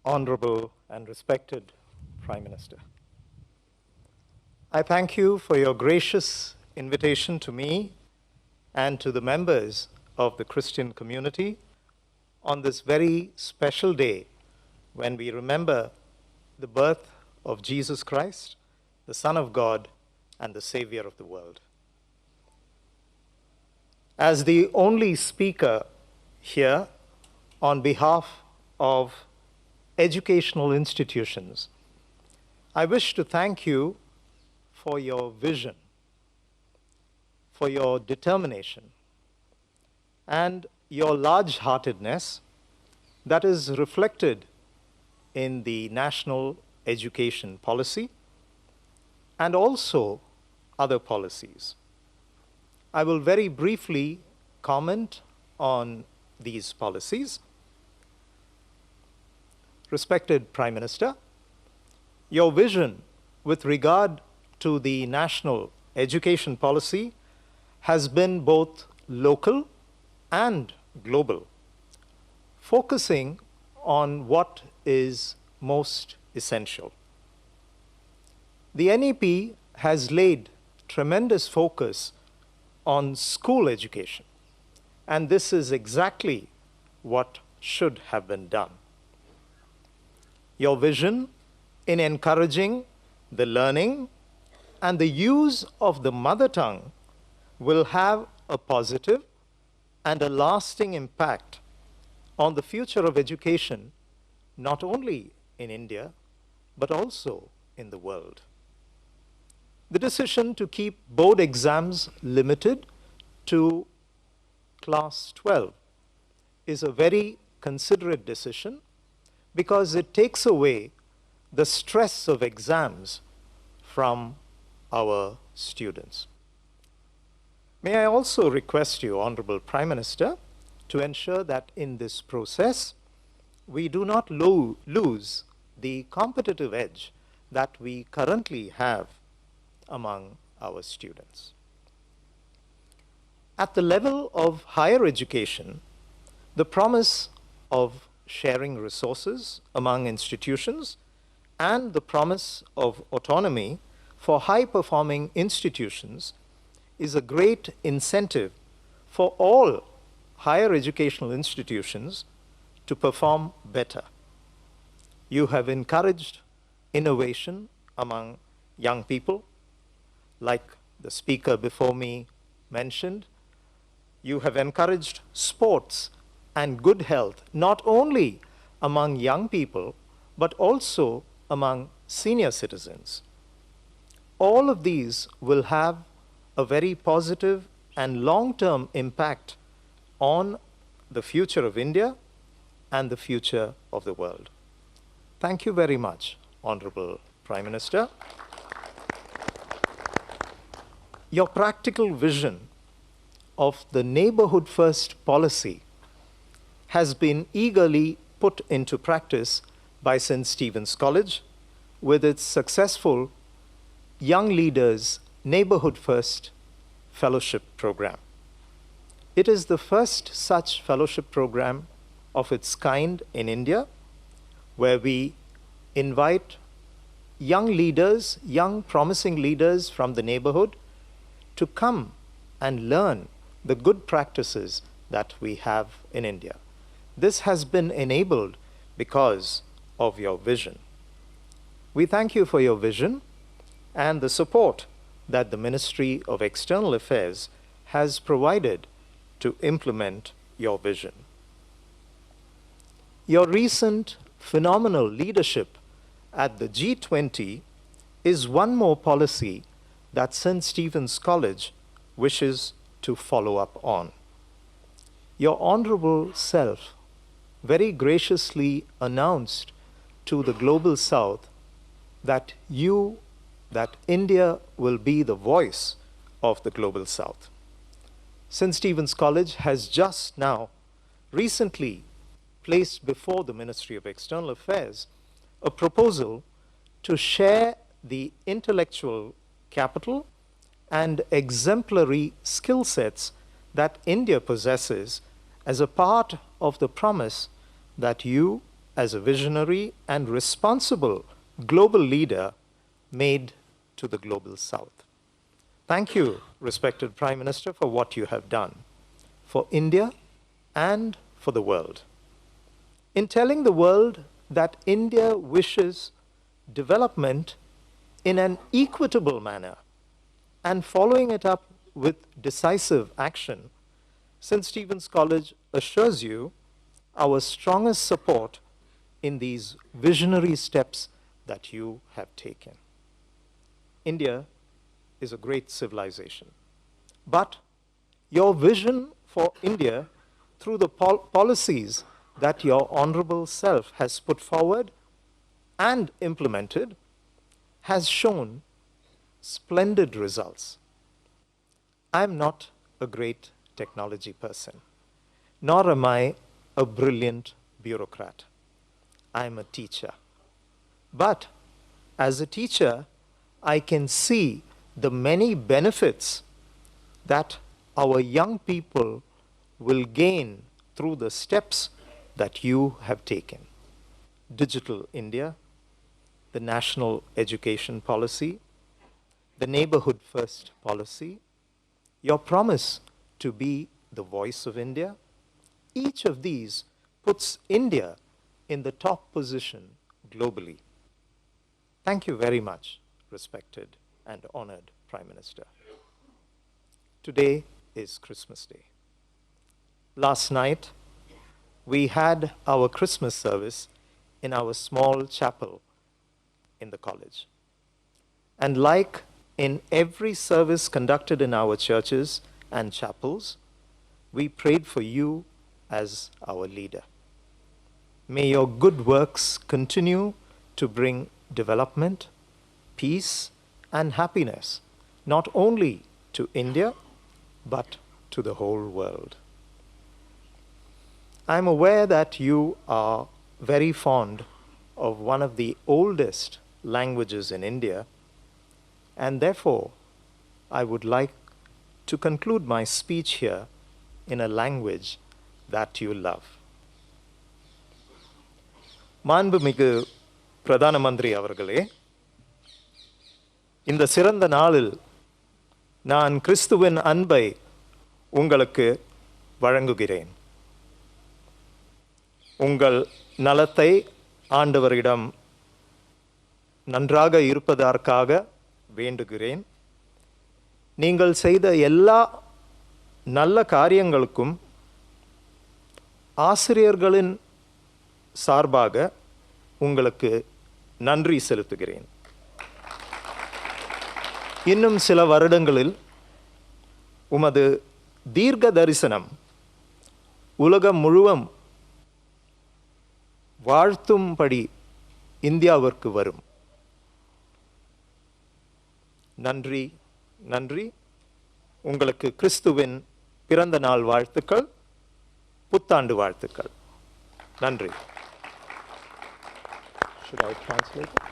Honorable and respected Prime Minister, I thank you for your gracious invitation to me and to the members of the Christian community on this very special day when we remember the birth of Jesus Christ, the Son of God and the Savior of the world. As the only speaker here on behalf of educational institutions, I wish to thank you for your vision, for your determination, and your large-heartedness that is reflected in the national education policy and also other policies. I will very briefly comment on these policies. Respected Prime Minister, your vision with regard to the national education policy has been both local and global, focusing on what is most essential. The NEP has laid tremendous focus on school education, and this is exactly what should have been done. Your vision in encouraging the learning and the use of the mother tongue will have a positive and a lasting impact on the future of education, not only in India, but also in the world. The decision to keep board exams limited to class 12 is a very considerate decision because it takes away the stress of exams from our students. May I also request you, Honorable Prime Minister, to ensure that in this process, we do not lose the competitive edge that we currently have among our students. At the level of higher education, the promise of sharing resources among institutions and the promise of autonomy for high-performing institutions is a great incentive for all higher educational institutions to perform better. You have encouraged innovation among young people, like the speaker before me mentioned. You have encouraged sports and good health, not only among young people, but also among senior citizens. All of these will have a very positive and long-term impact on the future of India and the future of the world. Thank you very much, Honorable Prime Minister. Your practical vision of the neighborhood first policy has been eagerly put into practice by St. Stephen's College with its successful Young Leaders Neighborhood First Fellowship Program. It is the first such fellowship program of its kind in India, where we invite young leaders, young promising leaders from the neighborhood to come and learn the good practices that we have in India. This has been enabled because of your vision. We thank you for your vision and the support that the Ministry of External Affairs has provided to implement your vision. Your recent phenomenal leadership at the G20 is one more policy that St. Stephen's College wishes to follow up on. Your honorable self very graciously announced to the Global South that India will be the voice of the Global South. St. Stephen's College has just now recently placed before the Ministry of External Affairs a proposal to share the intellectual capital and exemplary skill sets that India possesses as a part of the promise that you as a visionary and responsible global leader made to the global South. Thank you, respected Prime Minister, for what you have done for India and for the world. In telling the world that India wishes development in an equitable manner and following it up with decisive action, St. Stephen's College assures you our strongest support in these visionary steps that you have taken. India is a great civilization, but your vision for India through the policies that your honorable self has put forward and implemented has shown splendid results. I'm not a great technology person, nor am I a brilliant bureaucrat. I'm a teacher. But as a teacher, I can see the many benefits that our young people will gain through the steps that you have taken. Digital India, the National Education Policy, the Neighborhood First Policy, your promise to be the voice of India, each of these puts India in the top position globally. Thank you very much, respected and honored Prime Minister. Today is Christmas Day. Last night, we had our Christmas service in our small chapel in the college. And like in every service conducted in our churches and chapels, we prayed for you as our leader. May your good works continue to bring development, peace, and happiness, not only to India, but to the whole world. I'm aware that you are very fond of one of the oldest languages in India, and therefore, I would like to conclude my speech here in a language that you love. மாண்புமிகு பிரதான மந்திரி அவர்களே, இந்த சிறந்த நாளில் நான் கிறிஸ்துவின் அன்பை உங்களுக்கு வழங்குகிறேன். உங்கள் நலத்தை ஆண்டவரிடம் நன்றாக இருப்பதற்காக வேண்டுகிறேன். நீங்கள் செய்த எல்லா நல்ல காரியங்களுக்கும் ஆசிரியர்களின் சார்பாக உங்களுக்கு நன்றி செலுத்துகிறேன். இன்னும் சில வருடங்களில் உமது தீர்க்க தரிசனம் உலகம் முழுவதும் வாழ்த்தும்படி இந்தியாவிற்கு வரும். நன்றி, நன்றி. உங்களுக்கு கிறிஸ்துவின் பிறந்த நாள் வாழ்த்துக்கள், புத்தாண்டு வாழ்த்துக்கள். நன்றி. Should I translate it?